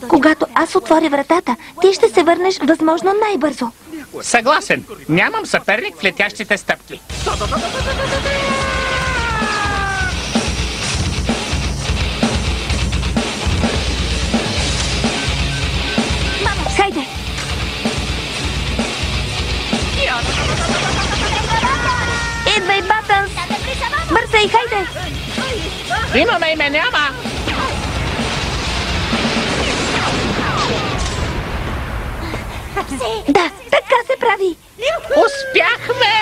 Когато аз отворя вратата, ти ще се върнеш възможно най-бързо. Съгласен. Нямам съперник в летящите стъпки. Хайде! Идвай, Батънс! Бързай, хайде! Имаме и ме няма! Да, така се прави! Успяхме!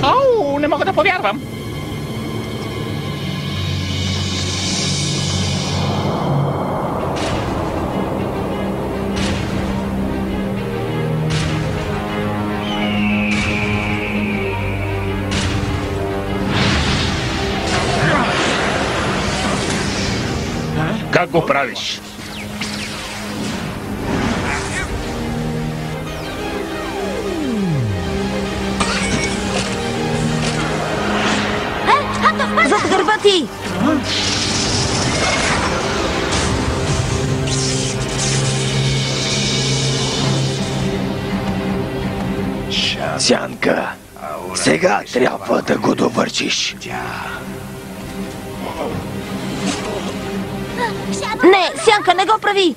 Оу, не мога да повярвам! Как го правиш? Зад гърба ти! Сянка, сега трябва да го довършиш. Не, Сянка, не го прави!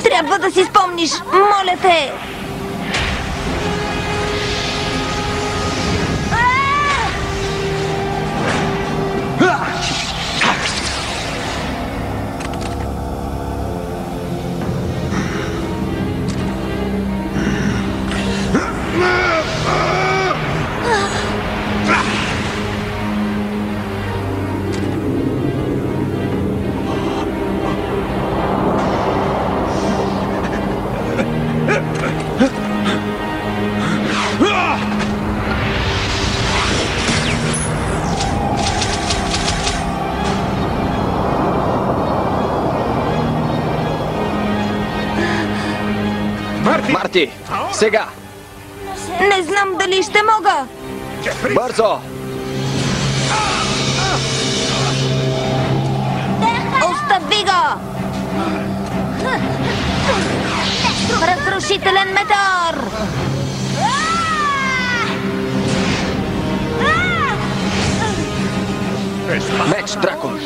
Трябва да си спомниш, моля те! Марти, сега! Не знам дали ще мога! Бързо! Остави го! Разрушителен метеор! Меч, дракон!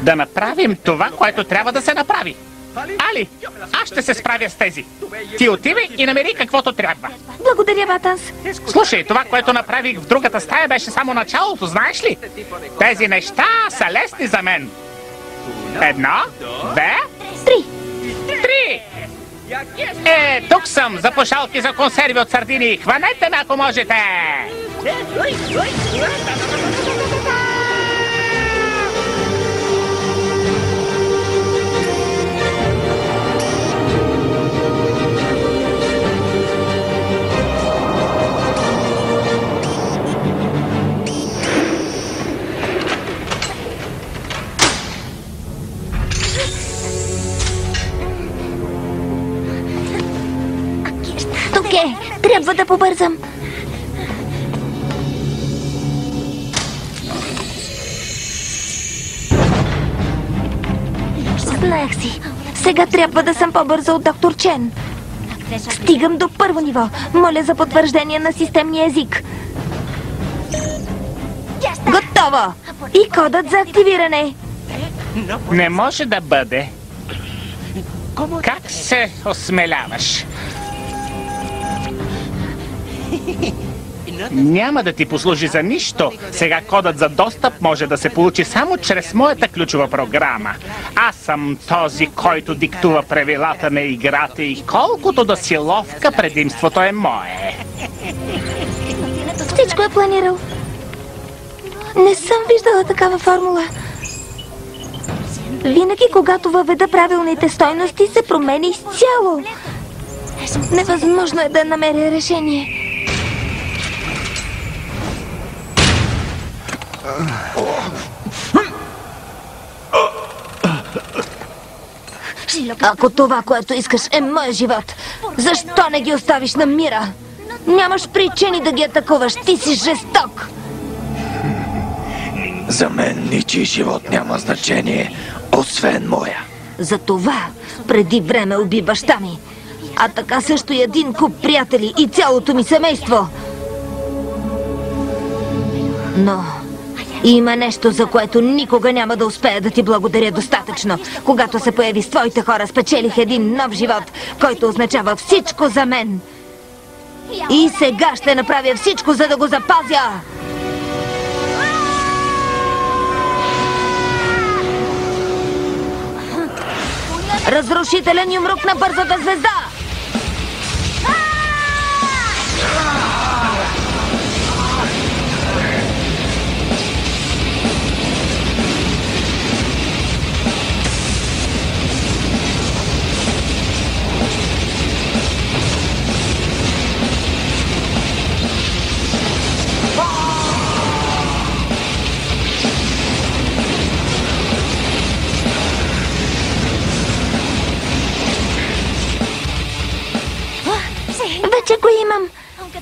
Да направим това, което трябва да се направи. Али, аз ще се справя с тези. Ти отивай и намери каквото трябва. Благодаря, Батънс. Слушай, това, което направих в другата стая, беше само началото, знаеш ли? Тези неща са лесни за мен. 1, 2, 3. 3! Тук съм за пушалки за консерви от сардини. Хванете ме, ако можете! Тук е! Трябва да побързам! Знаех си. Сега трябва да съм по-бърза от доктор Чен. Стигам до първо ниво. Моля за потвърждение на системния език. Готово! И кодът за активиране. Не може да бъде. Как се осмеляваш? Няма да ти послужи за нищо. Сега кодът за достъп може да се получи само чрез моята ключова програма. Аз съм този, който диктува правилата на играта и колкото до силовка, предимството е мое. Всичко е планирал. Не съм виждала такава формула. Винаги, когато въведа правилните стойности, се промени изцяло. Невъзможно е да намеря решение. Ако това, което искаш, е моя живот, защо не ги оставиш на мира? Нямаш причини да ги атакуваш. Ти си жесток. За мен ничий живот няма значение, освен моя. Затова преди време уби баща ми. А така също и един куп приятели и цялото ми семейство. Но има нещо, за което никога няма да успея да ти благодаря достатъчно. Когато се появи с твоите хора, спечелих един нов живот, който означава всичко за мен. И сега ще направя всичко, за да го запазя. Разрушителен юмрук на бързата звезда! Вече го имам.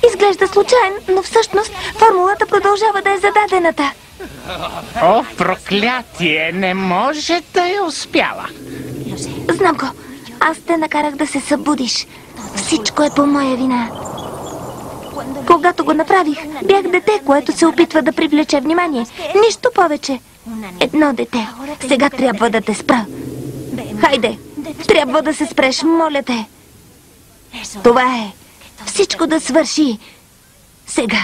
Изглежда случайен, но всъщност формулата продължава да е зададената. О, проклятие! Не може да е успяла. Знам го. Аз те накарах да се събудиш. Всичко е по моя вина. Когато го направих, бях дете, което се опитва да привлече внимание. Нищо повече. Едно дете. Сега трябва да те спра. Хайде, трябва да се спреш, моля те. Това е. Всичко да свърши. Сега.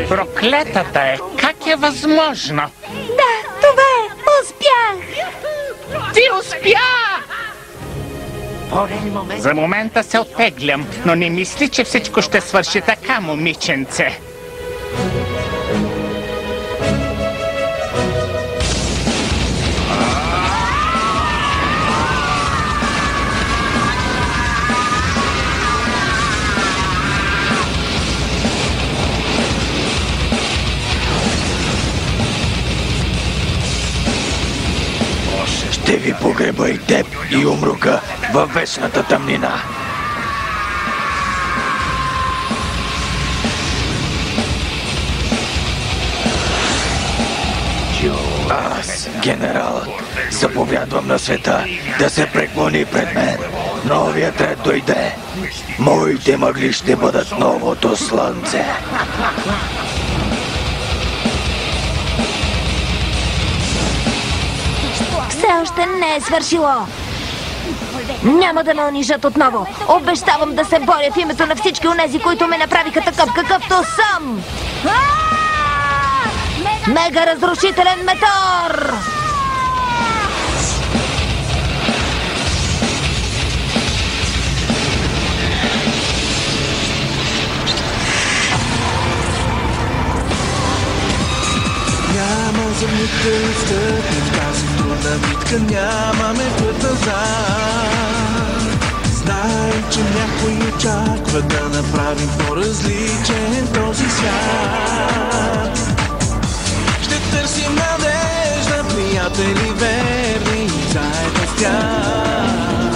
Проклетата е. Как е възможно? Да, това е. Успях. Ти успя! За момента се оттеглям, но не мисли, че всичко ще свърши така, момиченце. Ще ви погреба и теб, и умрука във вечната тъмнина. Аз, генералът, заповядвам на света да се преклони пред мен. Новият ред дойде. Моите мъгли ще бъдат новото слънце. Все още не е свършило. Няма да ме унижат отново. Обещавам да се боря в името на всички онези, които ме направиха такъв, какъвто съм. Мега разрушителен метеор! Няма за миг да отстъпим в тази трудна битка, нямаме път назад. Знаем, че някой очаква да направим по-различен този свят. Ще търсим надежда, приятели верни, заедно с тях.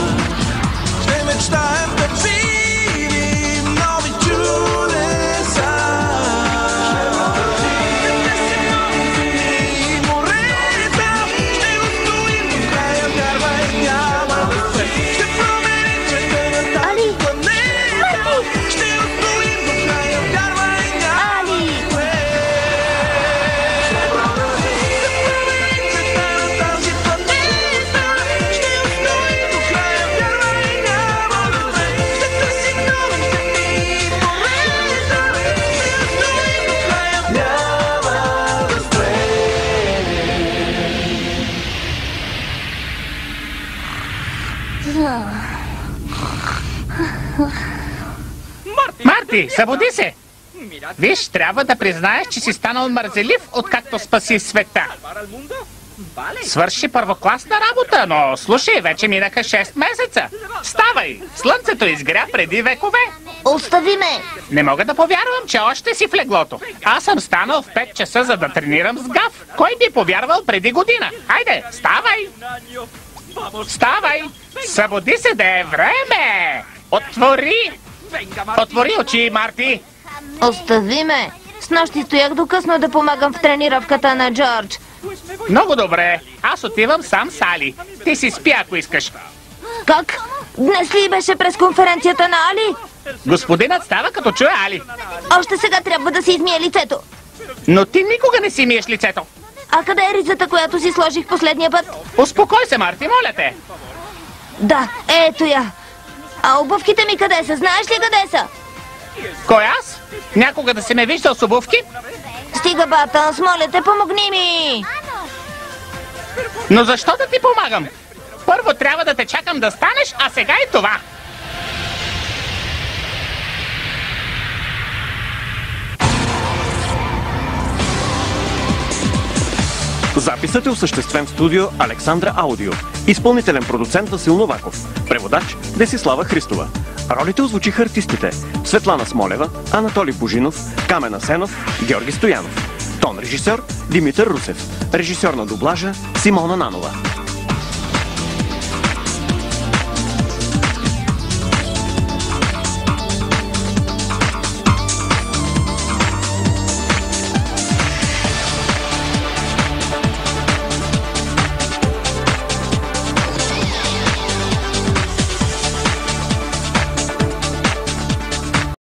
Ще мечтаем да видим нови чудеса. Море Марти, събуди се! Виж, трябва да признаеш, че си станал мързелив, откакто спаси света. Свърши първокласна работа, но слушай, вече минаха 6 месеца. Вставай! Слънцето изгря преди векове. Остави ме! Не мога да повярвам, че още си в леглото. Аз съм станал в 5 часа, за да тренирам с Гав. Кой би повярвал преди година? Хайде, ставай! Ставай! Събуди се, да е време! Отвори очи, Марти! Остави ме! Снощи стоях до късно да помагам в тренировката на Джордж. Много добре. Аз отивам сам с Али. Ти си спи, ако искаш. Как? Днес ли беше през конференцията на Али? Господинът става, като чуе Али. Още сега трябва да си измие лицето. Но ти никога не си миеш лицето. А къде е ризата, която си сложих последния път? Успокой се, Марти, моля те. Да, ето я. А обувките ми къде са? Знаеш ли къде са? Кой аз? Някога да си ме виждал с обувки? Стига, Батънс, моля те, помогни ми! Но защо да ти помагам? Първо трябва да те чакам да станеш, а сега и това. Записът е осъществен в студио Александра Аудио. Изпълнителен продуцент Васил Новаков. Преводач Десислава Христова. Ролите озвучиха артистите Светлана Смолева, Анатолий Божинов, Камен Асенов, Георги Стоянов. Тон режисьор Димитър Русев. Режисьор на дублажа Симона Нанова.